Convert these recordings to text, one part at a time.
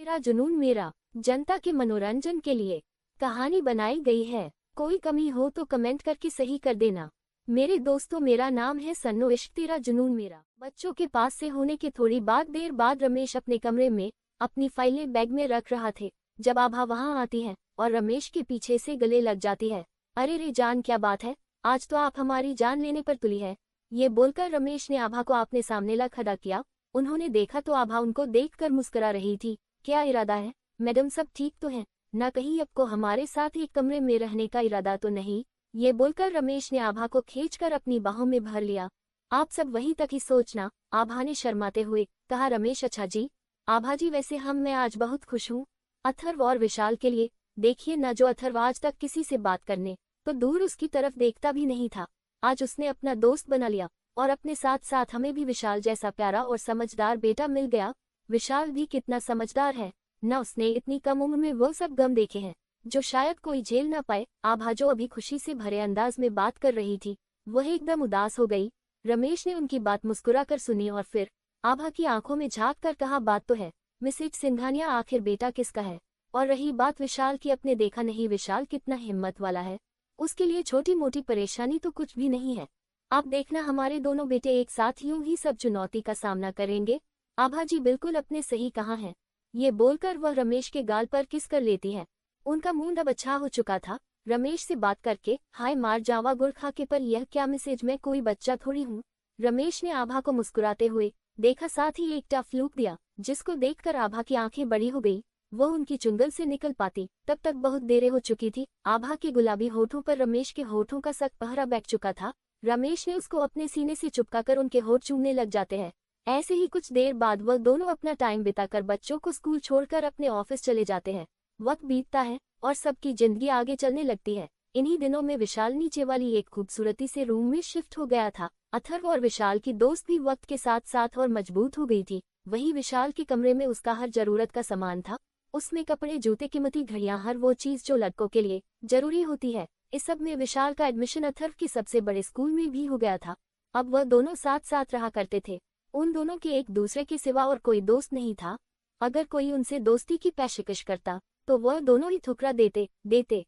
तेरा जुनून मेरा, जनता के मनोरंजन के लिए कहानी बनाई गई है। कोई कमी हो तो कमेंट करके सही कर देना। मेरे दोस्तों, मेरा नाम है सन्नो, इश्क तेरा जुनून मेरा। बच्चों के पास से होने के थोड़ी देर बाद रमेश अपने कमरे में अपनी फाइलें बैग में रख रहा थे, जब आभा वहां आती है और रमेश के पीछे से गले लग जाती है। अरे रे जान, क्या बात है, आज तो आप हमारी जान लेने पर तुली है। ये बोलकर रमेश ने आभा को अपने सामने ला खड़ा किया। उन्होंने देखा तो आभा उनको देखकर मुस्कुरा रही थी। क्या इरादा है मैडम, सब ठीक तो है ना? कहीं आपको हमारे साथ एक कमरे में रहने का इरादा तो नहीं? ये बोलकर रमेश ने आभा को खींचकर अपनी बाहों में भर लिया। आप सब वहीं तक ही सोचना, आभा ने शर्माते हुए कहा। रमेश, अच्छा जी आभा जी, वैसे मैं आज बहुत खुश हूँ अथर्व और विशाल के लिए। देखिए ना, जो अथर्व आज तक किसी से बात करने तो दूर उसकी तरफ देखता भी नहीं था, आज उसने अपना दोस्त बना लिया और अपने साथ साथ हमें भी विशाल जैसा प्यारा और समझदार बेटा मिल गया। विशाल भी कितना समझदार है ना, उसने इतनी कम उम्र में वो सब गम देखे हैं जो शायद कोई झेल ना पाए। आभा जो अभी खुशी से भरे अंदाज में बात कर रही थी, वह एकदम उदास हो गई। रमेश ने उनकी बात मुस्कुरा कर सुनी और फिर आभा की आंखों में झांक कर कहा, बात तो है मिसेज सिंघानिया, आखिर बेटा किसका है? और रही बात विशाल की, अपने देखा नहीं विशाल कितना हिम्मत वाला है, उसके लिए छोटी मोटी परेशानी तो कुछ भी नहीं है। आप देखना, हमारे दोनों बेटे एक साथ यूं ही सब चुनौती का सामना करेंगे। आभा जी बिल्कुल अपने सही कहाँ हैं। ये बोलकर वह रमेश के गाल पर किस कर लेती है। उनका मूड अब अच्छा हो चुका था। रमेश से बात करके हाय मार जावा गुड़ खा के, पर यह क्या मिसेज, मैं कोई बच्चा थोड़ी हूँ। रमेश ने आभा को मुस्कुराते हुए देखा, साथ ही एक टफ लुक दिया, जिसको देखकर आभा की आंखें बड़ी हो गई। वह उनकी चुंगल से निकल पाती तब तक बहुत देर हो चुकी थी। आभा के गुलाबी होठों पर रमेश के होठों का सख्त पहरा बैठ चुका था। रमेश ने उसको अपने सीने से चिपकाकर उनके होठ चूमने लग जाते हैं। ऐसे ही कुछ देर बाद वह दोनों अपना टाइम बिताकर बच्चों को स्कूल छोड़कर अपने ऑफिस चले जाते हैं। वक्त बीतता है और सबकी जिंदगी आगे चलने लगती है। इन्हीं दिनों में विशाल नीचे वाली एक खूबसूरती से रूम में शिफ्ट हो गया था। अथर्व और विशाल की दोस्त भी वक्त के साथ साथ और मजबूत हो गई थी। वहीं विशाल के कमरे में उसका हर जरूरत का सामान था। उसमें कपड़े, जूते, कीमती घड़ियां, हर वो चीज जो लड़कों के लिए जरूरी होती है। इस सब में विशाल का एडमिशन अथर्व के सबसे बड़े स्कूल में भी हो गया था। अब वह दोनों साथ साथ रहा करते थे। उन दोनों के एक दूसरे के सिवा और कोई दोस्त नहीं था। अगर कोई उनसे दोस्ती की पेशकश करता तो वह दोनों ही ठुकरा देते।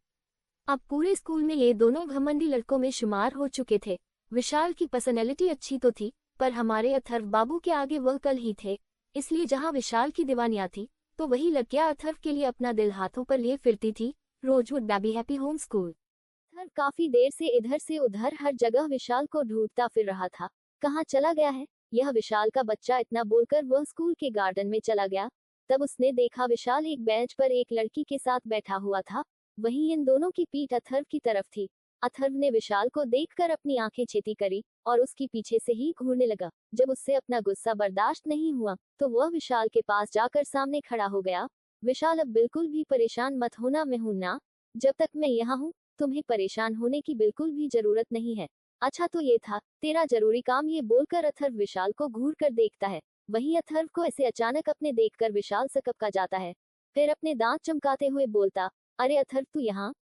अब पूरे स्कूल में ये दोनों घमंडी लड़कों में शुमार हो चुके थे। विशाल की पर्सनैलिटी अच्छी तो थी, पर हमारे अथर्व बाबू के आगे वह कल ही थे। इसलिए जहाँ विशाल की दीवानियां थी, तो वही लड़कियां अथर्व के लिए अपना दिल हाथों पर लिए फिरती थी। Rosewood baby happy home school. Atharva काफी देर से इधर से उधर हर जगह विशाल को ढूंढता फिर रहा था। कहाँ चला गया है यह विशाल का बच्चा? इतना बोलकर वह स्कूल के गार्डन में चला गया। तब उसने देखा विशाल एक बेंच पर एक लड़की के साथ बैठा हुआ था। वहीं इन दोनों की पीठ अथर्व की तरफ थी। अथर्व ने विशाल को देखकर अपनी आंखें छेती करी और उसकी पीछे से ही घूरने लगा। जब उससे अपना गुस्सा बर्दाश्त नहीं हुआ तो वह विशाल के पास जाकर सामने खड़ा हो गया। विशाल, अब बिल्कुल भी परेशान मत होना, मैं हूं ना, जब तक मैं यहाँ हूँ तुम्हें परेशान होने की बिल्कुल भी जरूरत नहीं है। अच्छा तो ये था तेरा जरूरी काम? ये बोलकर अथर्व विशाल को घूर कर देखता है। वहीं अथर्व को ऐसे अचानक अपने देखकर विशाल सकपका जाता है। फिर अपने दांत चमकाते हुए बोलता, अरे अथर्व,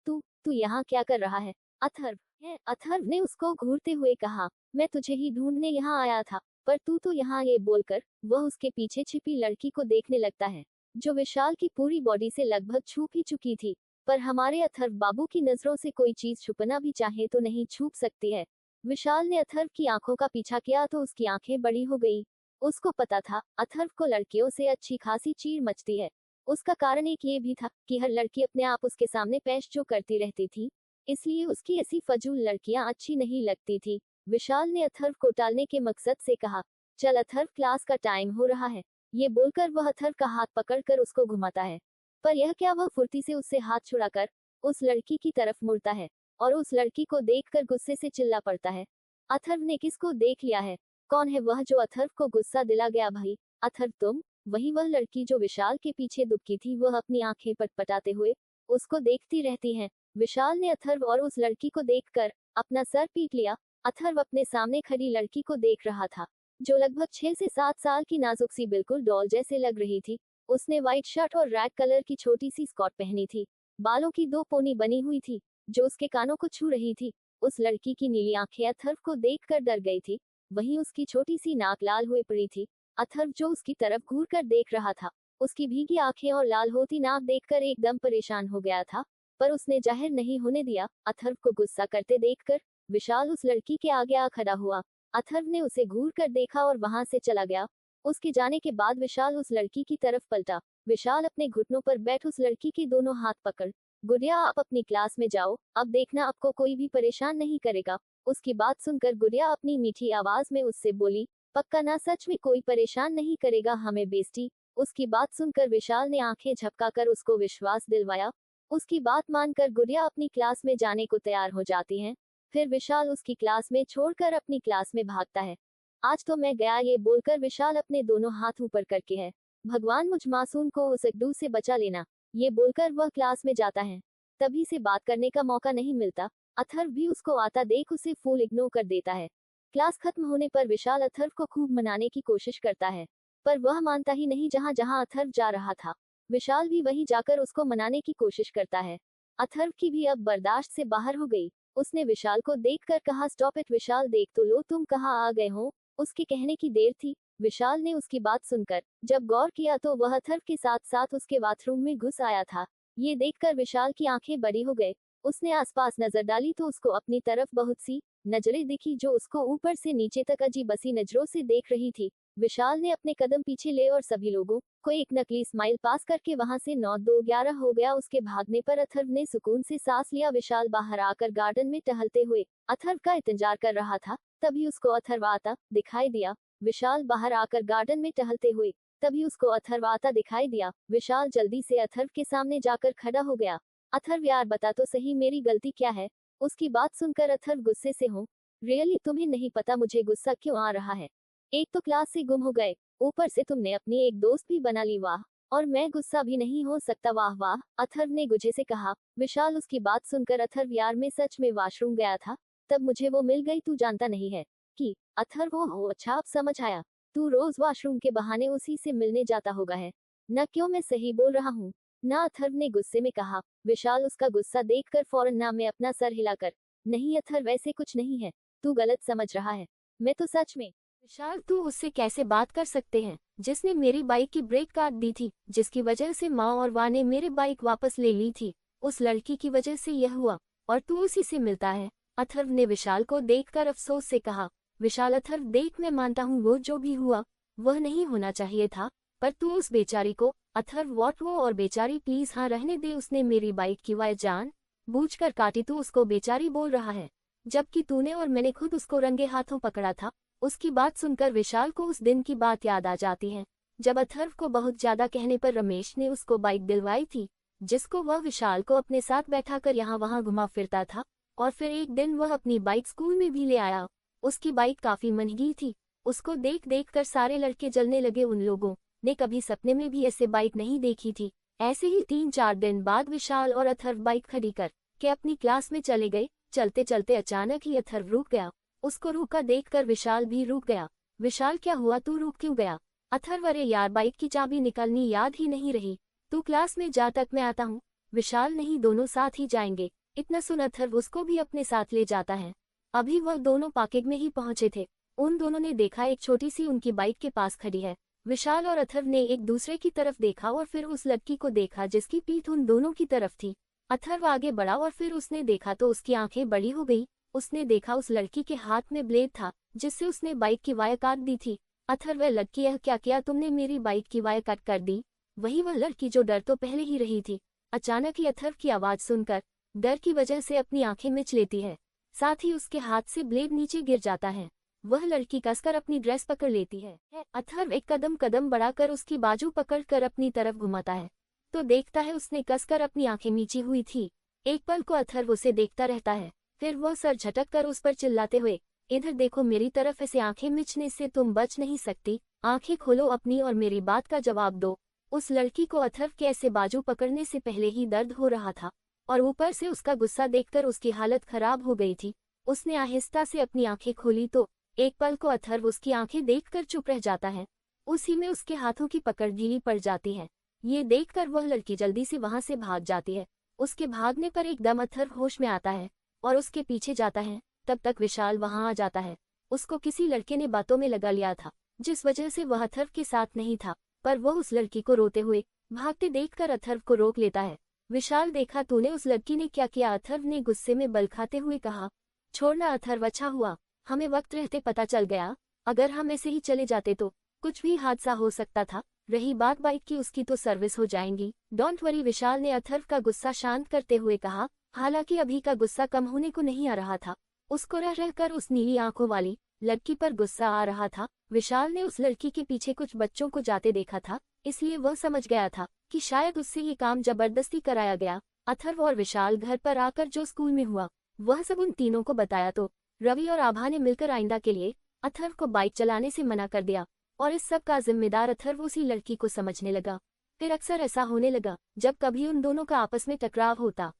तू यहाँ क्या कर रहा है? अथर्व ने उसको घूरते हुए कहा, मैं तुझे ही ढूंढने यहाँ आया था, पर तू तो यहाँ। ये बोलकर वह उसके पीछे छिपी लड़की को देखने लगता है, जो विशाल की पूरी बॉडी से लगभग छुप ही चुकी थी। पर हमारे अथर्व बाबू की नजरों से कोई चीज छुपना भी चाहे तो नहीं छुप सकती है। विशाल ने अथर्व की आंखों का पीछा किया तो उसकी आंखें बड़ी हो गई। उसको पता था अथर्व को लड़कियों से अच्छी खासी चीड़ मचती है। उसका कारण एक ये भी था कि हर लड़की अपने आप उसके सामने पेश जो करती रहती थी, इसलिए उसकी ऐसी फजूल लड़कियां अच्छी नहीं लगती थी। विशाल ने अथर्व को टालने के मकसद से कहा, चल अथर्व, क्लास का टाइम हो रहा है। ये बोलकर वह अथर्व का हाथ पकड़कर उसको घुमाता है। पर यह क्या, वह फुर्ती से उससे हाथ छुड़ाकर उस लड़की की तरफ मुड़ता है और उस लड़की को देखकर गुस्से से चिल्ला पड़ता है, अथर्व ने किसको देख लिया है? कौन है वह जो अथर्व को गुस्सा दिला गया? भाई अथर्व, तुम? वही वह लड़की जो विशाल के पीछे दुबकी थी, वह अपनी आंखें पटपटाते हुए उसको देखती रहती है। विशाल ने अथर्व और उस लड़की को देखकर अपना सर पीट लिया। अथर्व अपने सामने खड़ी लड़की को देख रहा था, जो लगभग 6 से 7 साल की नाजुक सी बिल्कुल डॉल जैसे लग रही थी। उसने व्हाइट शर्ट और रेड कलर की छोटी सी स्कर्ट पहनी थी। बालों की 2 पोनी बनी हुई थी जो उसके कानों को छू रही थी। उस लड़की की नीली आंखें अथर्व को देखकर डर गई थी। वहीं उसकी छोटी सी नाक लाल हुई पड़ी थी। अथर्व जो उसकी तरफ घूर कर देख रहा था, उसकी भीगी आंखें और लाल होती नाक देखकर एकदम परेशान हो गया था, पर उसने जाहिर नहीं होने दिया। अथर्व को गुस्सा करते देखकर विशाल उस लड़की के आगे आ खड़ा हुआ। अथर्व ने उसे घूर कर देखा और वहां से चला गया। उसके जाने के बाद विशाल उस लड़की की तरफ पलटा। विशाल अपने घुटनों पर बैठ उस लड़की के दोनों हाथ पकड़, गुड़िया आप अपनी क्लास में जाओ, अब देखना आपको कोई भी परेशान नहीं करेगा। उसकी बात सुनकर गुड़िया अपनी मीठी आवाज में उससे बोली, पक्का ना, सच में कोई परेशान नहीं करेगा हमें बेस्टी। उसकी बात सुनकर विशाल ने आंखें झपकाकर उसको विश्वास दिलवाया। उसकी बात मानकर गुड़िया अपनी क्लास में जाने को तैयार हो जाती है। फिर विशाल उसकी क्लास में छोड़कर अपनी क्लास में भागता है। आज तो मैं गया, ये बोलकर विशाल अपने दोनों हाथ ऊपर करके है, भगवान मुझ मासूम को उस अड्डू से बचा लेना, ये बोलकर वह क्लास में जाता है। तभी से बात करने का मौका नहीं मिलता। अथर्व भी उसको आता देख उसे फुल इग्नोर कर देता है। क्लास खत्म होने पर विशाल अथर्व को खूब मनाने की कोशिश करता है, पर वह मानता ही नहीं। जहां जहां अथर्व जा रहा था, विशाल भी वहीं जाकर उसको मनाने की कोशिश करता है। अथर्व की भी अब बर्दाश्त से बाहर हो गई। उसने विशाल को देखकर कहा, स्टॉप इट विशाल, देख तो लो तुम कहाँ आ गए हो। उसके कहने की देर थी। विशाल ने उसकी बात सुनकर जब गौर किया तो वह अथर्व के साथ साथ उसके बाथरूम में घुस आया था। ये देखकर विशाल की आंखें बड़ी हो गए। उसने आसपास नजर डाली तो उसको अपनी तरफ बहुत सी नजरें दिखी जो उसको ऊपर से नीचे तक अजीब सी नजरों से देख रही थी। विशाल ने अपने कदम पीछे ले और सभी लोगों को एक नकली स्माइल पास करके वहां से 9-2-11 हो गया। उसके भागने पर अथर्व ने सुकून से सांस लिया। विशाल बाहर आकर गार्डन में टहलते हुए अथर्व का इंतजार कर रहा था। तभी उसको अथर्व आता दिखाई दिया। विशाल बाहर आकर गार्डन में टहलते हुए तभी उसको अथर्व आता दिखाई दिया। विशाल जल्दी से अथर्व के सामने जाकर खड़ा हो गया। अथर्व यार बता तो सही मेरी गलती क्या है। उसकी बात सुनकर अथर्व गुस्से से हो, रियली तुम्हें नहीं पता मुझे गुस्सा क्यों आ रहा है। एक तो क्लास से गुम हो गए, ऊपर से तुमने अपनी एक दोस्त भी बना ली, वाह, और मैं गुस्सा भी नहीं हो सकता, वाह वाह, अथर्व ने गुस्से से कहा। विशाल उसकी बात सुनकर अथर्व यार मैं सच में वॉशरूम गया था, तब मुझे वो मिल गई, तू जानता नहीं है कि। अथर्व हो अच्छा अब समझ आया, तू रोज वॉशरूम के बहाने उसी से मिलने जाता होगा है न, क्यों मैं सही बोल रहा हूँ ना, अथर्व ने गुस्से में कहा। विशाल उसका गुस्सा देखकर फौरन ना में अपना सर हिलाकर, नहीं अथर्व ऐसे कुछ नहीं है, तू गलत समझ रहा है, मैं तो सच में। विशाल तू उससे कैसे बात कर सकते हैं जिसने मेरी बाइक की ब्रेक काट दी थी, जिसकी वजह से माँ और वा ने मेरी बाइक वापस ले ली थी, उस लड़की की वजह से यह हुआ और तू उसी से मिलता है। अथर्व ने विशाल को देखकर अफसोस से कहा। विशाल अथर्व देख मैं मानता हूँ वो जो भी हुआ वह नहीं होना चाहिए था, पर तू उस बेचारी को। अथर्व वॉट वो और बेचारी प्लीज हाँ रहने दे, उसने मेरी बाइक की वायर जान बूझकर काटी, तू उसको बेचारी बोल रहा है जबकि तूने और मैंने खुद उसको रंगे हाथों पकड़ा था। उसकी बात सुनकर विशाल को उस दिन की बात याद आ जाती है जब अथर्व को बहुत ज्यादा कहने पर रमेश ने उसको बाइक दिलवाई थी, जिसको वह विशाल को अपने साथ बैठाकर यहाँ वहाँ घुमा फिरता था, और फिर एक दिन वह अपनी बाइक स्कूल में भी ले आया। उसकी बाइक काफी महंगी थी। उसको देख देख कर सारे लड़के जलने लगे। उन लोगों ने कभी सपने में भी ऐसे बाइक नहीं देखी थी। ऐसे ही 3-4 दिन बाद विशाल और अथर्व बाइक खड़ी कर के अपनी क्लास में चले गए। चलते चलते अचानक ही अथर्व रुक गया। उसको रुका देखकर विशाल भी रुक गया। विशाल क्या हुआ, तू रुक क्यों गया। अथर्व अरे यार बाइक की चाबी निकालनी याद ही नहीं रही, तू क्लास में जा तक मैं आता हूँ। विशाल नहीं दोनों साथ ही जाएंगे। इतना सुन अथर्व उसको भी अपने साथ ले जाता है। अभी वह दोनों पार्किंग में ही पहुंचे थे। उन दोनों ने देखा एक छोटी सी उनकी बाइक के पास खड़ी है। विशाल और अथर्व ने एक दूसरे की तरफ देखा और फिर उस लड़की को देखा जिसकी पीठ उन दोनों की तरफ थी। अथर्व आगे बढ़ा और फिर उसने देखा तो उसकी आंखें बड़ी हो गई। उसने देखा उस लड़की के हाथ में ब्लेड था जिससे उसने बाइक की वायर काट दी थी। अथर्व वह लड़की, यह क्या किया तुमने, मेरी बाइक की वायर कट कर दी। वही वह लड़की जो डर तो पहले ही रही थी, अचानक ही अथर्व की आवाज सुनकर डर की वजह से अपनी आंखें मिच लेती है, साथ ही उसके हाथ से ब्लेड नीचे गिर जाता है। वह लड़की कसकर अपनी ड्रेस पकड़ लेती है। अथर्व एक कदम कदम बढ़ाकर उसकी बाजू पकड़कर अपनी तरफ घुमाता है तो देखता है उसने कसकर अपनी आंखें मीची हुई थी। एक पल को अथर्व उसे देखता रहता है, फिर वह सर झटक कर उस पर चिल्लाते हुए, इधर देखो मेरी तरफ, ऐसे आंखें मिचने से तुम बच नहीं सकती, आंखें खोलो अपनी और मेरी बात का जवाब दो। उस लड़की को अथर्व के ऐसे बाजू पकड़ने से पहले ही दर्द हो रहा था और ऊपर से उसका गुस्सा देखकर उसकी हालत खराब हो गई थी। उसने आहिस्ता से अपनी आंखें खोली तो एक पल को अथर्व उसकी आंखें देखकर चुप रह जाता है। उसी में उसके हाथों की पकड़ ढीली पड़ जाती है। ये देखकर वह लड़की जल्दी से वहां से भाग जाती है। उसके भागने पर एकदम अथर्व होश में आता है और उसके पीछे जाता है। तब तक विशाल वहां आ जाता है। उसको किसी लड़के ने बातों में लगा लिया था जिस वजह से वह अथर्व के साथ नहीं था, पर वो उस लड़की को रोते हुए भागते देखकर अथर्व को रोक लेता है। विशाल, देखा तूने उस लड़की ने क्या किया? अथर्व ने गुस्से में बल खाते हुए कहा। छोड़ना अथर्व, अच्छा हुआ हमें वक्त रहते पता चल गया, अगर हम ऐसे ही चले जाते तो कुछ भी हादसा हो सकता था। रही बात बाइक की, उसकी तो सर्विस हो जाएंगी। डोंट वरी, विशाल ने अथर्व का गुस्सा शांत करते हुए कहा। हालांकि अभी का गुस्सा कम होने को नहीं आ रहा था, उसको रह रहकर उस नीली आंखों वाली लड़की पर गुस्सा आ रहा था। विशाल ने उस लड़की के पीछे कुछ बच्चों को जाते देखा था, इसलिए वह समझ गया था कि शायद उससे ये काम जबरदस्ती कराया गया। अथर्व और विशाल घर पर आकर जो स्कूल में हुआ वह सब उन तीनों को बताया तो रवि और आभा ने मिलकर आइंदा के लिए अथर्व को बाइक चलाने से मना कर दिया, और इस सब का जिम्मेदार अथर्व उसी लड़की को समझने लगा। फिर अक्सर ऐसा होने लगा, जब कभी उन दोनों का आपस में टकराव होता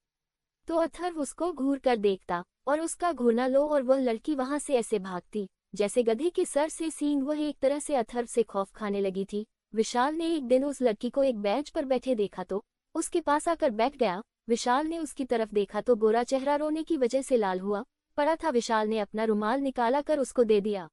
तो अथर्व उसको घूर कर देखता और उसका घूरना लो और वह लड़की वहां से ऐसे भागती जैसे गधे के सर से सींग। वह एक तरह से अथर्व से खौफ खाने लगी थी। विशाल ने एक दिन उस लड़की को एक बेंच पर बैठे देखा तो उसके पास आकर बैठ गया। विशाल ने उसकी तरफ देखा तो गोरा चेहरा रोने की वजह से लाल हुआ पड़ा था। विशाल ने अपना रुमाल निकाला कर उसको दे दिया।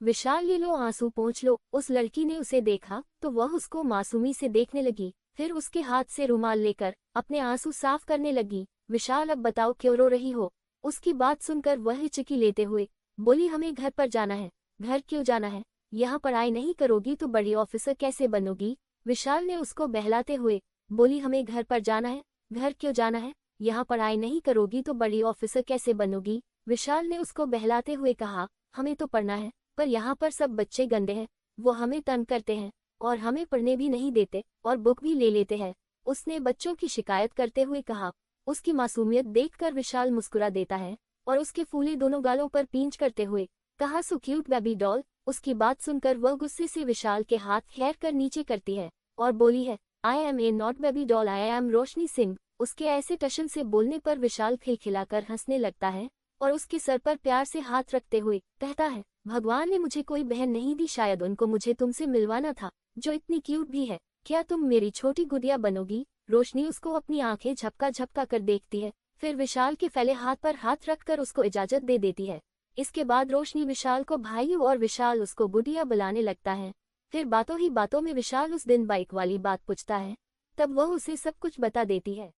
विशाल, ये लो आंसू पोंछ लो। उस लड़की ने उसे देखा तो वह उसको मासूमी से देखने लगी, फिर उसके हाथ से रुमाल लेकर अपने आंसू साफ करने लगी। विशाल, अब बताओ क्यों रो रही हो? उसकी बात सुनकर वह हिचकी लेते हुए बोली, हमें घर पर जाना है। घर क्यों जाना है? यहाँ पढ़ाई नहीं करोगी तो बड़ी ऑफिसर कैसे बनोगी? विशाल ने उसको बहलाते हुए बोली, हमें घर पर जाना है। घर क्यों जाना है? यहाँ पढ़ाई नहीं करोगी तो बड़ी ऑफिसर कैसे बनोगी? विशाल ने उसको बहलाते हुए कहा, हमें तो पढ़ना है, पर यहाँ पर सब बच्चे गंदे हैं, वो हमें तंग करते हैं और हमें पढ़ने भी नहीं देते और बुक भी ले लेते हैं। उसने बच्चों की शिकायत करते हुए कहा। उसकी मासूमियत देखकर विशाल मुस्कुरा देता है और उसके फूले दोनों गालों पर पींच करते हुए कहा, सो क्यूट बेबी डॉल। उसकी बात सुनकर वह गुस्से से विशाल के हाथ खींच कर नीचे करती है और बोली है, I am a not baby doll, I am Roshni Singh. उसके ऐसे टशन से बोलने पर विशाल खिलखिलाकर हंसने लगता है और उसके सर पर प्यार से हाथ रखते हुए कहता है, भगवान ने मुझे कोई बहन नहीं दी, शायद उनको मुझे तुमसे मिलवाना था, जो इतनी क्यूट भी है। क्या तुम मेरी छोटी गुड़िया बनोगी? रोशनी उसको अपनी आंखें झपका झपका कर देखती है, फिर विशाल के फैले हाथ पर हाथ रखकर उसको इजाजत दे देती है। इसके बाद रोशनी विशाल को भाई और विशाल उसको गुड़िया बुलाने लगता है। फिर बातों ही बातों में विशाल उस दिन बाइक वाली बात पूछता है, तब वह उसे सब कुछ बता देती है।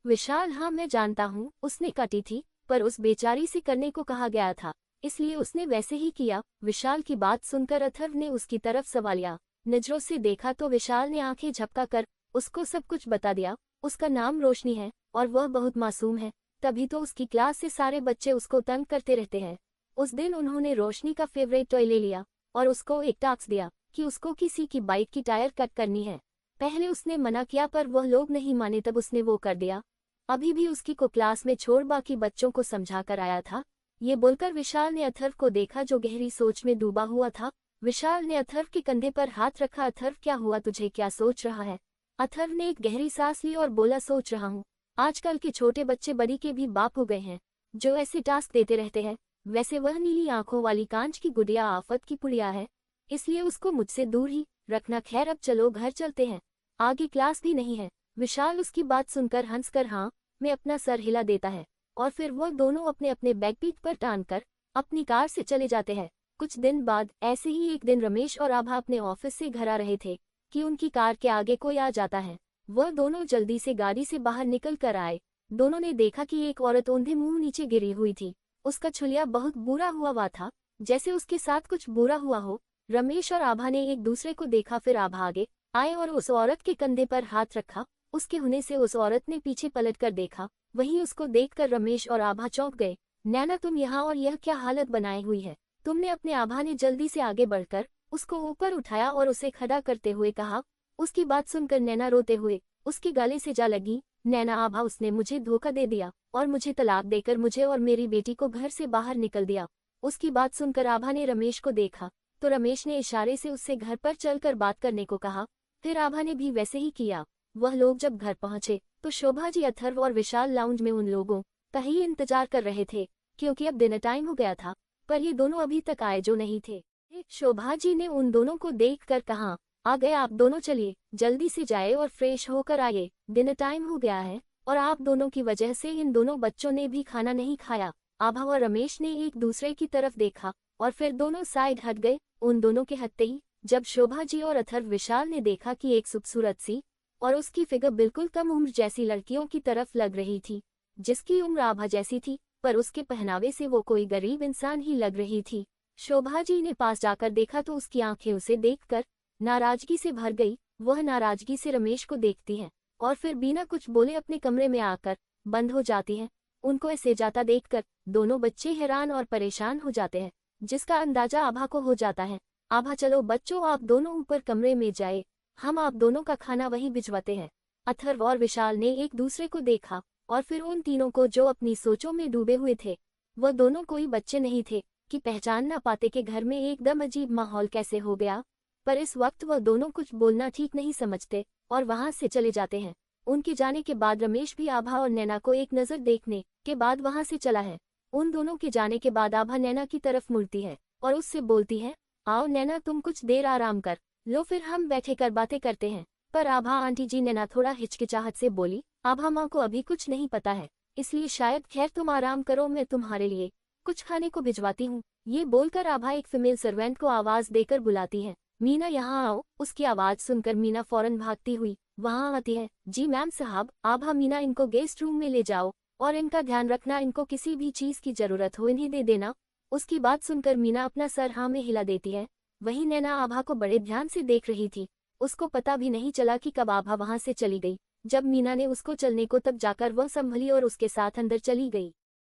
विशाल, हाँ मैं जानता हूँ उसने काटी थी, पर उस बेचारी से करने को कहा गया था, इसलिए उसने वैसे ही किया। विशाल की बात सुनकर अथर्व ने उसकी तरफ सवालिया नजरों से देखा तो विशाल ने आंखें झपका कर उसको सब कुछ बता दिया। उसका नाम रोशनी है और वह बहुत मासूम है, तभी तो उसकी क्लास से सारे बच्चे उसको तंग करते रहते हैं। उस दिन उन्होंने रोशनी का फेवरेट टॉय ले लिया और उसको एक टास्क दिया कि उसको किसी की बाइक की टायर कट करनी है। पहले उसने मना किया पर वह लोग नहीं माने, तब उसने वो कर दिया। अभी भी उसकी को क्लास में छोड़ बाकी बच्चों को समझा कर आया था। ये बोलकर विशाल ने अथर्व को देखा जो गहरी सोच में डूबा हुआ था। विशाल ने अथर्व के कंधे पर हाथ रखा। अथर्व, क्या हुआ तुझे, क्या सोच रहा है? अथर्व ने एक गहरी सांस ली और बोला, सोच रहा हूँ आजकल के छोटे बच्चे बड़ी के भी बाप हो गए हैं, जो ऐसे टास्क देते रहते हैं। वैसे वह नीली आंखों वाली कांच की गुड़िया आफत की पुड़िया है, इसलिए उसको मुझसे दूर ही रखना। खैर अब चलो घर चलते हैं, आगे क्लास भी नहीं है। विशाल उसकी बात सुनकर हंसकर हाँ में अपना सर हिला देता है और फिर वह दोनों अपने अपने बैग पीठ पर टान कर अपनी कार से चले जाते हैं। कुछ दिन बाद ऐसे ही एक दिन रमेश और आभा अपने ऑफिस से घर आ रहे थे कि उनकी कार के आगे कोई आ जाता है। वह दोनों जल्दी से गाड़ी से बाहर निकल कर आए। दोनों ने देखा कि एक औरत औंधे मुंह नीचे गिरी हुई थी। उसका छुलिया बहुत बुरा हुआ था, जैसे उसके साथ कुछ बुरा हुआ हो। रमेश और आभा ने एक दूसरे को देखा, फिर आभा आगे आए और उस औरत के कंधे पर हाथ रखा। उसके होने से उस औरत ने पीछे पलट कर देखा, वहीं उसको देखकर रमेश और आभा चौंक गए। नैना, तुम यहाँ और यह क्या हालत बनाई हुई है तुमने? अपने आभा ने जल्दी से आगे बढ़कर उसको ऊपर उठाया और उसे खड़ा करते हुए कहा। उसकी बात सुनकर नैना रोते हुए उसके गले से जा लगी। नैना, आभा, उसने मुझे धोखा दे दिया और मुझे तलाक देकर मुझे और मेरी बेटी को घर से बाहर निकल दिया। उसकी बात सुनकर आभा ने रमेश को देखा तो रमेश ने इशारे से उससे घर पर चलकर बात करने को कहा। फिर आभा ने भी वैसे ही किया। वह लोग जब घर पहुंचे तो शोभा जी, अथर्व और विशाल लाउंज में उन लोगों का ही इंतजार कर रहे थे, क्योंकि अब डिनर टाइम हो गया था, पर ये दोनों अभी तक आए जो नहीं थे। शोभा जी ने उन दोनों को देखकर कहा, आ गए आप दोनों, चलिए जल्दी से जाए और फ्रेश होकर आइए, डिनर टाइम हो गया है और आप दोनों की वजह से इन दोनों बच्चों ने भी खाना नहीं खाया। आभा और रमेश ने एक दूसरे की तरफ देखा और फिर दोनों साइड हट गए। उन दोनों के हटते ही जब शोभा जी और अथर्व विशाल ने देखा कि एक खूबसूरत सी और उसकी फिगर बिल्कुल कम उम्र जैसी लड़कियों की तरफ लग रही थी, जिसकी उम्र आभा जैसी थी, पर उसके पहनावे से वो कोई गरीब इंसान ही लग रही थी। शोभा जी ने पास जाकर देखा तो उसकी आंखें उसे देखकर नाराजगी से भर गई। वह नाराजगी से रमेश को देखती है और फिर बिना कुछ बोले अपने कमरे में आकर बंद हो जाती है। उनको ऐसे जाता देखकर दोनों बच्चे हैरान और परेशान हो जाते हैं, जिसका अंदाजा आभा को हो जाता है। आभा, चलो बच्चों, आप दोनों ऊपर कमरे में जाए, हम आप दोनों का खाना वहीं भिजवाते हैं। अथर्व और विशाल ने एक दूसरे को देखा और फिर उन तीनों को, जो अपनी सोचों में डूबे हुए थे, वह दोनों कोई बच्चे नहीं थे, कि पहचान न पाते कि घर में एकदम अजीब माहौल कैसे हो गया। पर इस वक्त वह दोनों कुछ बोलना ठीक नहीं समझते और वहां से चले जाते हैं। उनके जाने के बाद रमेश भी आभा और नैना को एक नज़र देखने के बाद वहां से चला है। उन दोनों के जाने के बाद आभा नैना की तरफ मुड़ती है और उससे बोलती है, आओ नैना, तुम कुछ देर आराम कर लो, फिर हम बैठे कर बातें करते हैं। पर आभा, आंटी जी, नैना थोड़ा हिचकिचाहट से बोली। आभा, माँ को अभी कुछ नहीं पता है, इसलिए शायद। खैर तुम आराम करो, मैं तुम्हारे लिए कुछ खाने को भिजवाती हूँ। ये बोलकर आभा एक फीमेल सर्वेंट को आवाज देकर बुलाती है, मीना यहाँ आओ। उसकी आवाज सुनकर मीना फौरन भागती हुई वहां आती है। जी मैम साहब। आभा, मीना, इनको गेस्ट रूम में ले जाओ और इनका ध्यान रखना, इनको किसी भी चीज की जरूरत हो इन्हें दे देना। उसकी बात सुनकर मीना अपना सर हाँ में हिला देती है। वहीं नैना आभा को बड़े ध्यान से देख रही थी। उसको पता भी नहीं चला कि कब आभा वहां से चली गई। जब मीना ने उसको चलने को तब जाकर वह संभली और उसके साथ अंदर चली गई।